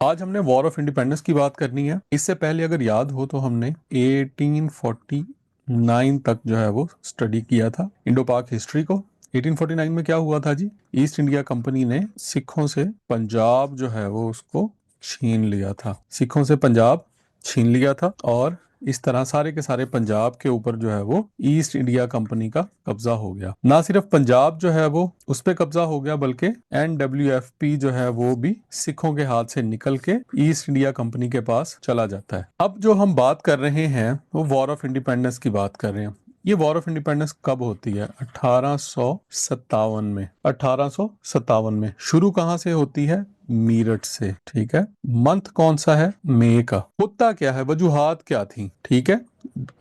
आज हमने war of independence की बात करनी है। इससे पहले अगर याद हो तो हमने 1849 तक जो है वो स्टडी किया था इंडो पाक हिस्ट्री को। 1849 में क्या हुआ था जी? ईस्ट इंडिया कंपनी ने सिखों से पंजाब जो है वो उसको छीन लिया था। सिखों से पंजाब छीन लिया था और इस तरह सारे के सारे पंजाब के ऊपर जो है वो ईस्ट इंडिया कंपनी का कब्जा हो गया। ना सिर्फ पंजाब जो है वो उस पे कब्जा हो गया बल्कि NWFP जो है वो भी सिखों के हाथ से निकल के ईस्ट इंडिया कंपनी के पास चला जाता है। अब जो हम बात कर रहे हैं वो वॉर ऑफ इंडिपेंडेंस की बात कर रहे हैं। ये वॉर ऑफ इंडिपेंडेंस कब होती है? 1857 में। 1857 में शुरू कहां से होती है? मीरठ से। ठीक है। मंथ कौन सा है? मई का। होता क्या है, वजूहात क्या थी? ठीक है,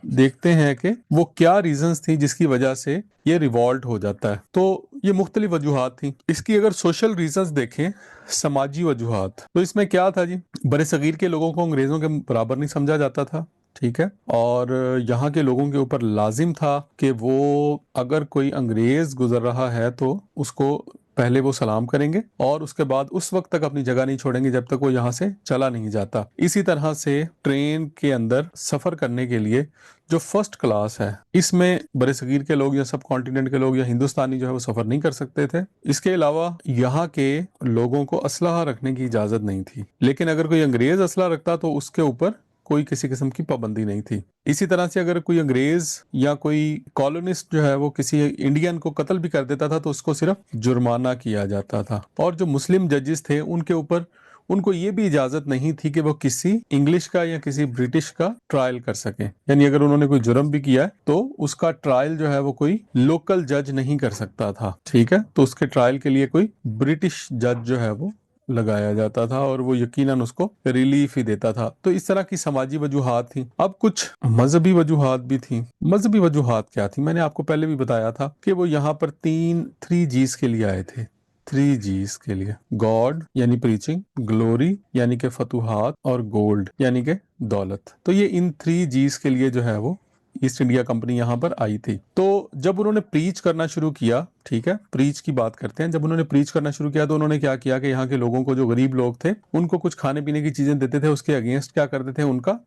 देखते हैं कि वो क्या रीजंस थी जिसकी वजह से ये रिवॉल्ट हो जाता है। तो ये मुख्तलिफ वजूहात थी। इसकी अगर सोशल रीजंस देखें, समाजी वजूहात, तो इसमें क्या था जी? बड़े सगीर के लोगों को अंग्रेजों के बराबर नहीं समझा जाता था। ठीक है। और यहाँ के लोगों के ऊपर लाजिम था कि वो अगर कोई अंग्रेज गुजर रहा है तो उसको पहले वो सलाम करेंगे और उसके बाद उस वक्त तक अपनी जगह नहीं छोड़ेंगे जब तक वो यहाँ से चला नहीं जाता। इसी तरह से ट्रेन के अंदर सफर करने के लिए जो फर्स्ट क्लास है, इसमें बड़े सगीर के लोग या सब कॉन्टिनेंट के लोग या हिंदुस्तानी जो है वो सफर नहीं कर सकते थे। इसके अलावा यहाँ के लोगों को असलहा रखने की इजाजत नहीं थी, लेकिन अगर कोई अंग्रेज असलहा रखता तो उसके ऊपर कोई किसी किस्म की पाबंदी नहीं थी। इसी तरह से अगर कोई अंग्रेज या कोई कॉलोनिस्ट जो है वो किसी इंडियन को कत्ल भी कर देता था तो उसको सिर्फ जुर्माना किया जाता था। और जो मुस्लिम जजेस थे उनके ऊपर उनको ये भी इजाजत नहीं थी कि वो किसी इंग्लिश का या किसी ब्रिटिश का ट्रायल कर सके। यानी अगर उन्होंने कोई जुर्म भी किया है तो उसका ट्रायल जो है वो कोई लोकल जज नहीं कर सकता था। ठीक है। तो उसके ट्रायल के लिए कोई ब्रिटिश जज जो है वो लगाया जाता था और वो यकीनन उसको रिलीफ ही देता था। तो इस तरह की समाजी वजूहात थी। अब कुछ मजहबी वजूहात भी थी। मजहबी वजूहात क्या थी? मैंने आपको पहले भी बताया था कि वो यहाँ पर थ्री जीज के लिए आए थे। थ्री जीज के लिए, गॉड यानी प्रीचिंग, ग्लोरी यानी कि फतूहात, और गोल्ड यानी कि दौलत। तो ये इन थ्री जीज के लिए जो है वो ईस्ट इंडिया कंपनी यहाँ पर आई थी। तो जब उन्होंने प्रीच करना शुरू किया, ठीक है, प्रीच की बात करते हैं, जब उन्होंने प्रीच करना शुरू किया तो उन्होंने क्या किया कि यहाँ के लोगों को, जो गरीब लोग थे, उनको कुछ खाने पीने की चीजें देते थे, उसके अगेंस्ट क्या करते थे? उनका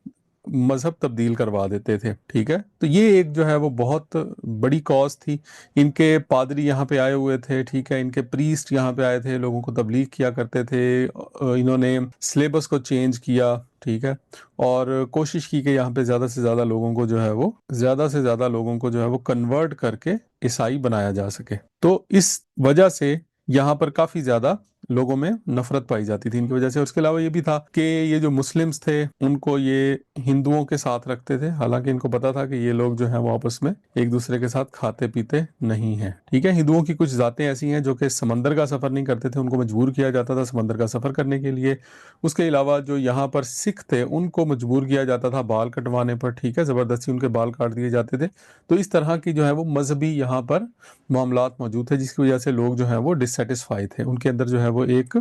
मजहब तब्दील करवा देते थे। ठीक है। तो ये एक जो है वो बहुत बड़ी कॉज थी। इनके पादरी यहाँ पे आए हुए थे। ठीक है। इनके प्रीस्ट यहाँ पे आए थे, लोगों को तबलीग किया करते थे। इन्होंने सिलेबस को चेंज किया। ठीक है। और कोशिश की कि यहाँ पे ज्यादा से ज्यादा लोगों को जो है वो कन्वर्ट करके ईसाई बनाया जा सके। तो इस वजह से यहाँ पर काफी ज्यादा लोगों में नफरत पाई जाती थी इनकी वजह से। और इसके अलावा ये भी था कि ये जो मुस्लिम्स थे उनको ये हिंदुओं के साथ रखते थे, हालांकि इनको पता था कि ये लोग जो हैं वो आपस में एक दूसरे के साथ खाते पीते नहीं हैं। ठीक है। हिंदुओं की कुछ जातें ऐसी हैं जो कि समंदर का सफर नहीं करते थे, उनको मजबूर किया जाता था समंदर का सफर करने के लिए। उसके अलावा जो यहाँ पर सिख थे उनको मजबूर किया जाता था बाल कटवाने पर। ठीक है। जबरदस्ती उनके बाल काट दिए जाते थे। तो इस तरह की जो है वो मजहबी यहाँ पर मामलात मौजूद थे, जिसकी वजह से लोग जो है वो डिससेटिस्फाई थे। उनके अंदर जो है वो एक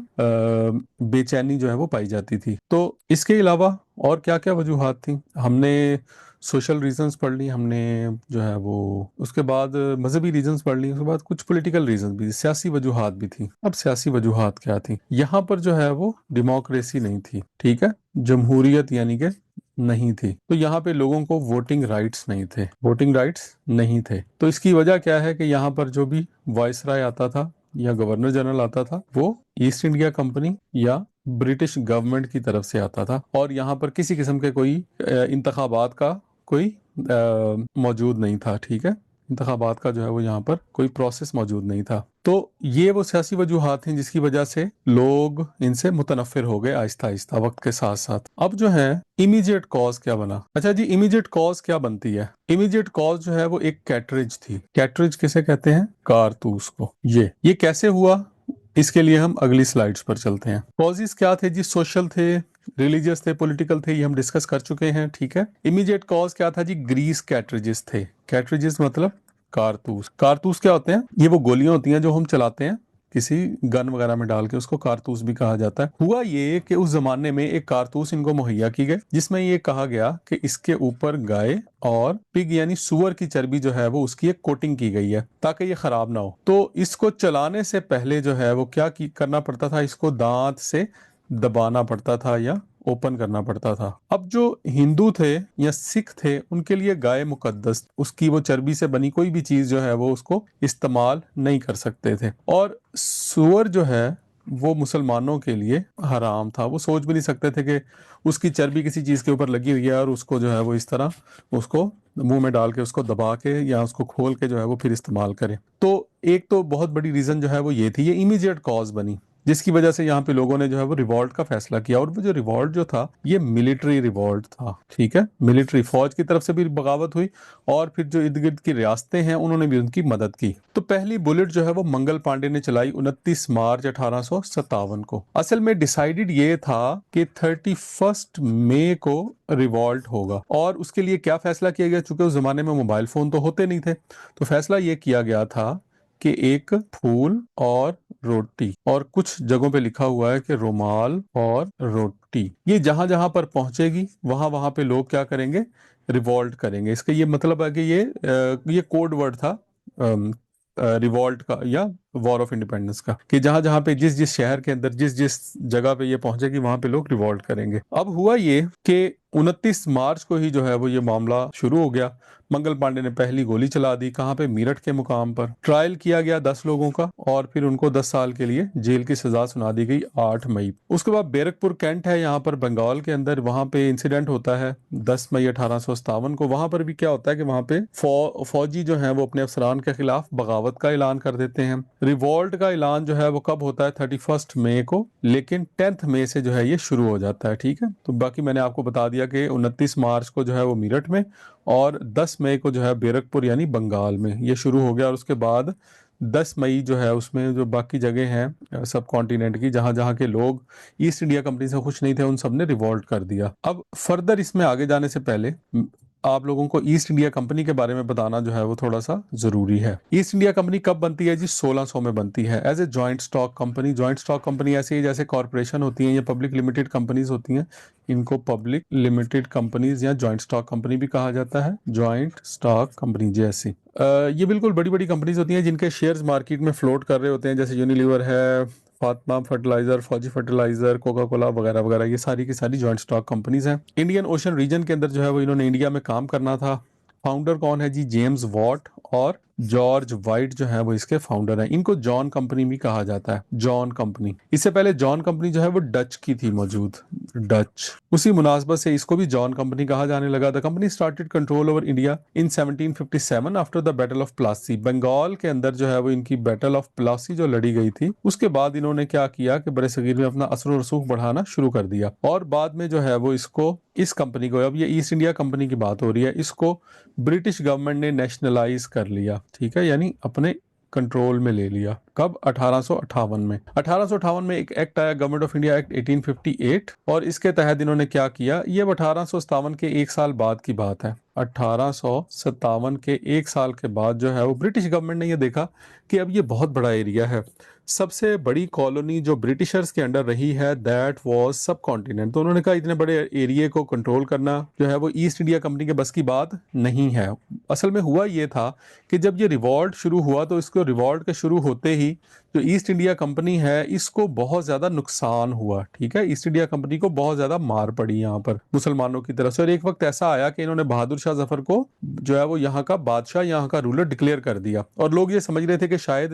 बेचैनी जो है वो पाई जाती थी। तो इसके अलावा और क्या क्या वजूहात थी? हमने सोशल रीजंस पढ़ ली, हमने जो है वो उसके बाद मजहबी रीजंस पढ़ ली, उसके बाद कुछ पॉलिटिकल रीजंस भी, सियासी वजूहात भी थी। अब सियासी वजूहात क्या थी? यहाँ पर जो है वो डेमोक्रेसी नहीं थी। ठीक है। जमहूरियत यानी कि नहीं थी। तो यहाँ पे लोगों को वोटिंग राइट्स नहीं थे। वोटिंग राइट्स नहीं थे। तो इसकी वजह क्या है कि यहाँ पर जो भी वायसराय आता था या गवर्नर जनरल आता था वो ईस्ट इंडिया कंपनी या ब्रिटिश गवर्नमेंट की तरफ से आता था। और यहाँ पर किसी किस्म के कोई इंतखाबात का कोई मौजूद नहीं था। ठीक है। इंतखाबात का जो है वो यहाँ पर कोई प्रोसेस मौजूद नहीं था। तो ये वो सियासी वजूहात हैं जिसकी वजह से लोग इनसे मुतनफिर हो गए आहिस्ता आहिस्ता वक्त के साथ साथ। अब जो है इमीडिएट कॉज क्या बना? अच्छा जी, इमीडिएट कॉज क्या बनती है? इमीडिएट कॉज जो है वो एक कैटरेज थी। कैटरेज किसे कहते हैं? कारतूस को। ये कैसे हुआ, इसके लिए हम अगली स्लाइड्स पर चलते हैं। कॉजेस क्या थे जी? सोशल थे, रिलीजियस थे, पॉलिटिकल थे, ये हम डिस्कस कर चुके हैं। ठीक है। इमीडिएट कॉज क्या था जी? ग्रीस कैटरेजेस थे। कैटरेजेस मतलब कारतूस। कारतूस क्या होते हैं? ये वो गोलियां होती हैं जो हम चलाते हैं किसी गन वगैरह में डाल के, उसको कारतूस भी कहा जाता है। हुआ ये कि उस जमाने में एक कारतूस इनको मुहैया की गई जिसमें ये कहा गया कि इसके ऊपर गाय और पिग यानी सुअर की चर्बी जो है वो उसकी एक कोटिंग की गई है ताकि ये खराब ना हो। तो इसको चलाने से पहले जो है वो क्या करना पड़ता था? इसको दांत से दबाना पड़ता था या ओपन करना पड़ता था। अब जो हिंदू थे या सिख थे उनके लिए गाय मुकद्दस, उसकी वो चर्बी से बनी कोई भी चीज जो है वो उसको इस्तेमाल नहीं कर सकते थे। और सुअर जो है वो मुसलमानों के लिए हराम था। वो सोच भी नहीं सकते थे कि उसकी चर्बी किसी चीज के ऊपर लगी हुई है और उसको जो है वो इस तरह उसको मुंह में डाल के उसको दबा के या उसको खोल के जो है वो फिर इस्तेमाल करें। तो एक तो बहुत बड़ी रीजन जो है वो ये थी, ये इमीडिएट कॉज बनी जिसकी वजह से यहाँ पे लोगों ने जो है वो रिवॉल्ट का फैसला किया। और वो जो रिवॉल्ट जो था ये मिलिट्री रिवॉल्ट था, ठीक है, मिलिट्री फौज की तरफ से भी बगावत हुई और फिर जो इर्द गिर्द की रियासतें हैं उन्होंने भी उनकी मदद की। तो पहली बुलेट जो है वो मंगल पांडे ने चलाई 29 मार्च 1857 को। असल में डिसाइडेड ये था कि 31 मई को रिवॉल्ट होगा। और उसके लिए क्या फैसला किया गया, चूंकि उस जमाने में मोबाइल फोन तो होते नहीं थे, तो फैसला ये किया गया था कि एक फूल और रोटी, और कुछ जगहों पे लिखा हुआ है कि रुमाल और रोटी, ये जहां जहां पर पहुंचेगी वहां वहां पे लोग क्या करेंगे, रिवॉल्ट करेंगे। इसका ये मतलब है कि ये कोड वर्ड था रिवॉल्ट का या वॉर ऑफ इंडिपेंडेंस का, कि जहां जहां पे जिस जिस शहर के अंदर जिस जिस जगह पे ये पहुंचेगी वहां पे लोग रिवॉल्ट करेंगे। अब हुआ ये कि 29 मार्च को ही जो है वो ये मामला शुरू हो गया। मंगल पांडे ने पहली गोली चला दी, कहां पे, मेरठ के मुकाम पर। ट्रायल किया गया 10 लोगों का और फिर उनको 10 साल के लिए जेल की सजा सुना दी गई 8 मई। उसके बाद बैरकपुर कैंट है यहाँ पर बंगाल के अंदर, वहां पे इंसिडेंट होता है 10 मई 1857 को। वहां पर भी क्या होता है कि वहां पे फौजी जो है वो अपने अफसरान के खिलाफ बगावत का ऐलान कर देते हैं। रिवॉल्ट का ऐलान जो है वो कब होता है, 31 मई को, लेकिन 10 मई से जो है ये शुरू हो जाता है, ठीक है। तो बाकी मैंने आपको बता दिया कि 29 मार्च को जो है वो मेरठ में और 10 मई को जो है बैरकपुर यानी बंगाल में ये शुरू हो गया। और उसके बाद 10 मई जो है उसमें जो बाकी जगह हैं सब कॉन्टिनेंट की, जहां जहां के लोग ईस्ट इंडिया कंपनी से खुश नहीं थे उन सब ने रिवॉल्ट कर दिया। अब फर्दर इसमें आगे जाने से पहले आप लोगों को ईस्ट इंडिया कंपनी के बारे में बताना जो है वो थोड़ा सा जरूरी है। ईस्ट इंडिया कंपनी कब बनती है जी, 1600 में बनती है as a joint stock company. Joint stock company ऐसे ही जैसे कॉर्पोरेशन होती है या पब्लिक लिमिटेड कंपनीज होती हैं, इनको पब्लिक लिमिटेड कंपनीज या जॉइंट स्टॉक कंपनी भी कहा जाता है, जॉइंट स्टॉक कंपनी जैसी। ये बिल्कुल बड़ी बड़ी कंपनीज होती हैं जिनके शेयर्स मार्केट में फ्लोट कर रहे होते हैं, जैसे यूनिलीवर है, फातमा फर्टिलाइजर, फौजी फर्टिलाइजर, कोका कोला वगैरह वगैरह, ये सारी की सारी जॉइंट स्टॉक कंपनीज हैं। इंडियन ओशन रीजन के अंदर जो है वो इन्होंने इंडिया में काम करना था। फाउंडर कौन है जी, जेम्स वॉट और जॉर्ज वाइट जो है वो इसके फाउंडर हैं। इनको जॉन कंपनी भी कहा जाता है, जॉन कंपनी। इससे पहले जॉन कंपनी जो है वो डच की थी मौजूद, डच। उसी मुनासबत से इसको भी जॉन कंपनी कहा जाने लगा। The company started control over India in 1757 after the battle of Plassey. Bengal के अंदर जो है वो इनकी बैटल ऑफ प्लासी जो लड़ी गई थी उसके बाद इन्होंने क्या किया कि बड़े सगीर में अपना असर और रसूख बढ़ाना शुरू कर दिया। और बाद में जो है वो इसको, इस कंपनी को, अब ये ईस्ट इंडिया कंपनी की बात हो रही है, इसको ब्रिटिश गवर्नमेंट ने नेशनलाइज कर लिया, ठीक है, यानी अपने कंट्रोल में ले लिया। कब, 1858 में। 1858 में एक एक्ट आया, गवर्नमेंट ऑफ इंडिया एक्ट 1858, और इसके तहत इन्होंने क्या किया, ये 1857 के एक साल बाद की बात है। 1857 के एक साल के बाद जो है वो ब्रिटिश गवर्नमेंट ने ये देखा कि अब ये बहुत बड़ा एरिया है, सबसे बड़ी कॉलोनी जो ब्रिटिशर्स के अंडर रही है दैट वाज सब कॉन्टिनेंट। तो उन्होंने कहा इतने बड़े एरिया को कंट्रोल करना जो है वो ईस्ट इंडिया कंपनी के बस की बात नहीं है। असल में हुआ ये था कि जब ये रिवॉल्ट शुरू हुआ तो इसको, रिवॉल्ट के शुरू होते ही जो ईस्ट इंडिया कंपनी है इसको बहुत ज्यादा नुकसान हुआ, ठीक है, ईस्ट इंडिया कंपनी को बहुत ज्यादा मार पड़ी यहाँ पर मुसलमानों की तरफ से। और एक वक्त ऐसा आया कि इन्होंने बहादुर शाह जफर को जो है वो यहाँ का बादशाह, यहाँ का रूलर डिक्लेयर कर दिया। और लोग ये समझ रहे थे कि शायद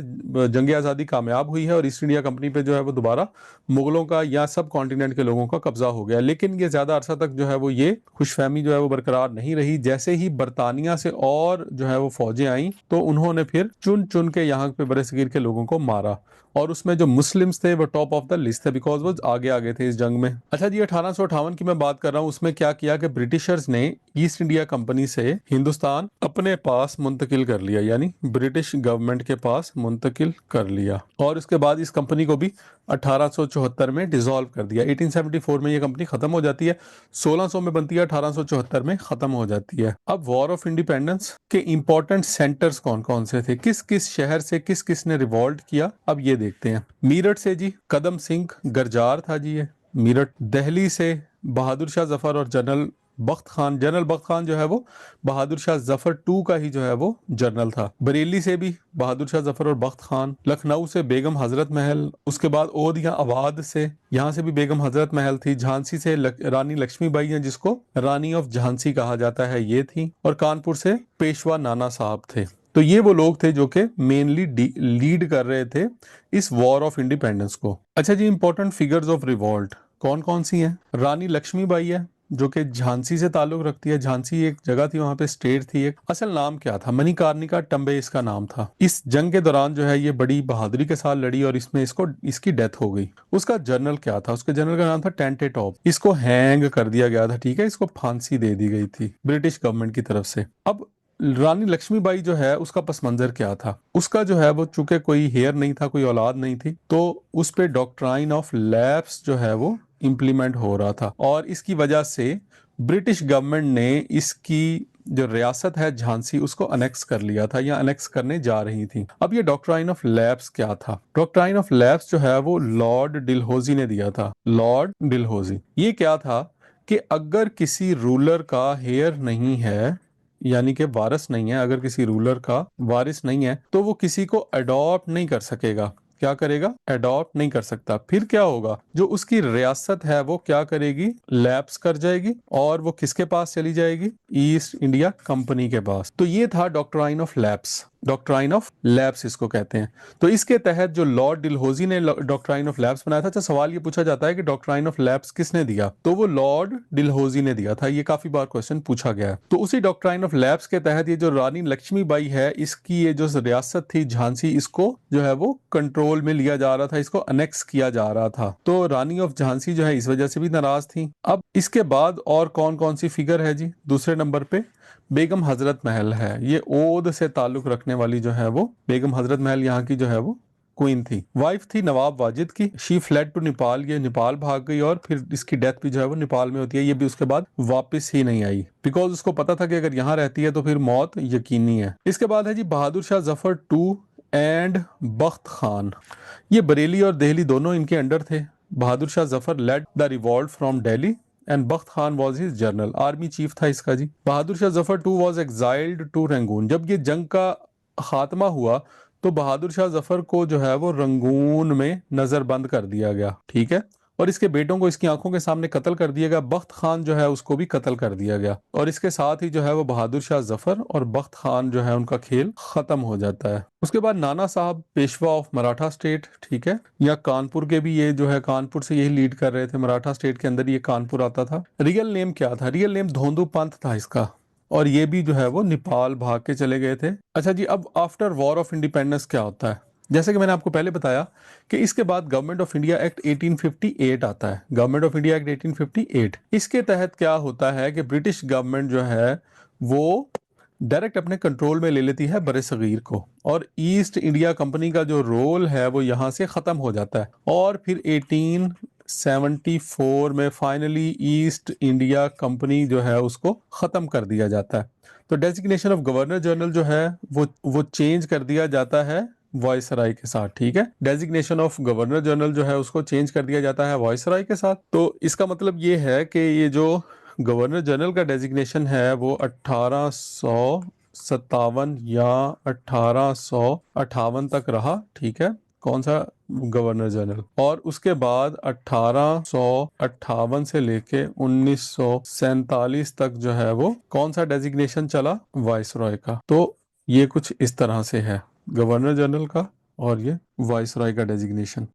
जंग आज़ादी कामयाब हुई है और ईस्ट इंडिया कंपनी पे जो है वो दोबारा मुगलों का या सब कॉन्टिनेंट के लोगों का कब्जा हो गया। लेकिन ये ज्यादा अरसा तक जो है वो ये खुशफहमी जो है वो बरकरार नहीं रही। जैसे ही बरतानिया से और जो है वो फौजें आई तो उन्होंने फिर चुन चुन के यहाँ पे बरसगीर के लोगों को मारा, और उसमें जो मुस्लिम्स थे वो टॉप ऑफ द लिस्ट थे, बिकॉज वो आगे आगे थे इस जंग में। अच्छा जी, 1858 की मैं बात कर रहा हूँ, उसमें क्या किया कि ब्रिटिशर्स ने ईस्ट इंडिया कंपनी से हिंदुस्तान अपने पास मुंतकिल कर लिया, यानी ब्रिटिश गवर्नमेंट के पास मुंतकिल कर लिया। और उसके बाद इस कंपनी को भी 1874 में डिसॉल्व कर दिया। 1874 में ये कंपनी खत्म हो जाती है, 1600 में बनती है, 1874 में खत्म हो जाती है। अब वॉर ऑफ इंडिपेंडेंस के इंपॉर्टेंट सेंटर्स कौन कौन से थे, किस किस शहर से किस किस ने रिवॉल्ट किया, अब ये देखते हैं। मेरठ से जी कदम सिंह गरजार था जी ये, मेरठ। दिल्ली से बहादुर शाह जफर और जनरल बख्त खान, जनरल बख्त खान जो है वो बहादुर शाह जफर टू का ही जो है वो जनरल था। बरेली से भी बहादुर शाह जफर और बख्त खान, लखनऊ से बेगम हजरत महल, उसके बाद ओदिया आबाद से, यहाँ से भी बेगम हजरत महल थी, झांसी से रानी लक्ष्मीबाई है जिसको रानी ऑफ झांसी कहा जाता है, ये थी, और कानपुर से पेशवा नाना साहब थे। तो ये वो लोग थे जो कि मेनली लीड कर रहे थे इस वॉर ऑफ इंडिपेंडेंस को। अच्छा जी, इंपॉर्टेंट फिगर्स ऑफ रिवॉल्ट कौन कौन सी हैं? रानी लक्ष्मीबाई है जो कि झांसी से ताल्लुक रखती है। झांसी एक जगह थी, वहां पे स्टेट थी एक। असल नाम क्या था? मणिकर्णिका टंबे इसका नाम था। इस जंग के दौरान जो है ये बड़ी बहादुरी के साथ लड़ी और इसमें इसकी डेथ हो गई। उसका जनरल क्या था? उसके जनरल का नाम था टेंटे टॉप। इसको हैंग कर दिया गया था, ठीक है, इसको फांसी दे दी गई थी ब्रिटिश गवर्नमेंट की तरफ से। अब रानी लक्ष्मीबाई जो है उसका पस मंजर क्या था? उसका जो है वो चूंकि कोई हेयर नहीं था, कोई औलाद नहीं थी, तो उस पे डॉक्ट्राइन ऑफ लैप्स जो है वो इम्प्लीमेंट हो रहा था और इसकी वजह से ब्रिटिश गवर्नमेंट ने इसकी जो रियासत है झांसी उसको अनेक्स कर लिया था या अनेक्स करने जा रही थी। अब ये डॉक्ट्राइन ऑफ लैप्स क्या था? डॉक्ट्राइन ऑफ लैप्स जो है वो लॉर्ड डिलहोजी ने दिया था। लॉर्ड डिलहोजी, ये क्या था कि अगर किसी रूलर का हेयर नहीं है, यानी कि वारिस नहीं है, अगर किसी रूलर का वारिस नहीं है तो वो किसी को अडॉप्ट नहीं कर सकेगा। क्या करेगा? अडॉप्ट नहीं कर सकता। फिर क्या होगा? जो उसकी रियासत है वो क्या करेगी? लैप्स कर जाएगी और वो किसके पास चली जाएगी? ईस्ट इंडिया कंपनी के पास। तो ये था doctrine of lapse. Doctrine of lapse इसको कहते हैं। तो इसके तहत जो लॉर्ड डिलहोजी ने डॉक्ट्राइन ऑफ लैप्स बनाया था, अच्छा सवाल ये पूछा जाता है कि डॉक्ट्राइन ऑफ लैप्स किसने दिया? तो वो लॉर्ड डिलहोजी ने दिया था। ये काफी बार क्वेश्चन पूछा गया है। तो उसी डॉक्ट्राइन ऑफ लैप्स के तहत ये जो रानी लक्ष्मीबाई है, इसकी ये जो रियासत थी झांसी, इसको जो है वो कंट्रोल में लिया जा रहा था, इसको अनेक्स किया जा रहा था। तो रानी ऑफ झांसी जो है इस वजह से भी नाराज थी। अब इसके बाद और कौन कौन सी फिगर है जी? दूसरे नंबर पे बेगम हजरत महल है। ये ओद से ताल्लुक रखने वाली जो है वो बेगम हजरत महल यहाँ की जो है वो क्वीन थी। वाइफ थी नवाब वाजिद की। शी फ्लेड टू नेपाल, ये नेपाल भाग गई और फिर इसकी डेथ भी जो है वो नेपाल में होती है। ये भी उसके बाद वापस ही नहीं आई, बिकॉज उसको पता था कि अगर यहाँ रहती है तो फिर मौत यकीनी है। इसके बाद है जी बहादुर शाह जफर टू एंड बख्त खान। ये बरेली और दिल्ली दोनों इनके अंडर थे। Bahadur Shah Zafar led the revolt from Delhi and Bakht Khan was his general, army chief था इसका जी। Bahadur Shah Zafar two was exiled to Rangoon. जब ये जंग का खात्मा हुआ तो बहादुर शाह जफर को जो है वो रंगून में नजरबंद कर दिया गया, ठीक है, और इसके बेटों को इसकी आंखों के सामने कत्ल कर दिया गया। बख्त खान जो है उसको भी कत्ल कर दिया गया और इसके साथ ही जो है वो बहादुर शाह जफर और बख्त खान जो है उनका खेल खत्म हो जाता है। उसके बाद नाना साहब पेशवा ऑफ मराठा स्टेट, ठीक है, या कानपुर के भी ये जो है कानपुर से यही लीड कर रहे थे। मराठा स्टेट के अंदर ये कानपुर आता था। रियल नेम क्या था? रियल नेम धोंदू पंत था इसका और ये भी जो है वो नेपाल भाग के चले गए थे। अच्छा जी, अब आफ्टर वॉर ऑफ इंडिपेंडेंस क्या होता है? जैसे कि मैंने आपको पहले बताया कि इसके बाद गवर्नमेंट ऑफ इंडिया एक्ट 1858 आता है। गवर्नमेंट ऑफ इंडिया एक्ट 1858, इसके तहत क्या होता है कि ब्रिटिश गवर्नमेंट जो है वो डायरेक्ट अपने कंट्रोल में ले लेती है बड़े सगीर को और ईस्ट इंडिया कंपनी का जो रोल है वो यहाँ से खत्म हो जाता है और फिर 1874 में फाइनली ईस्ट इंडिया कंपनी जो है उसको खत्म कर दिया जाता है। तो डेजिग्नेशन ऑफ गवर्नर जनरल जो है वो चेंज कर दिया जाता है वॉइसराय के साथ, ठीक है। डेजिग्नेशन ऑफ गवर्नर जनरल जो है उसको चेंज कर दिया जाता है वॉइसराय के साथ। तो इसका मतलब ये है कि ये जो गवर्नर जनरल का डेजिग्नेशन है वो 1857 या 1858 तक रहा, ठीक है, कौन सा? Governor general. और उसके बाद 1858 से लेके 1947 तक जो है वो कौन सा डेजिग्नेशन चला? वाइसरॉय का। तो ये कुछ इस तरह से है गवर्नर जनरल का और ये वाइसरॉय का डेजिग्नेशन।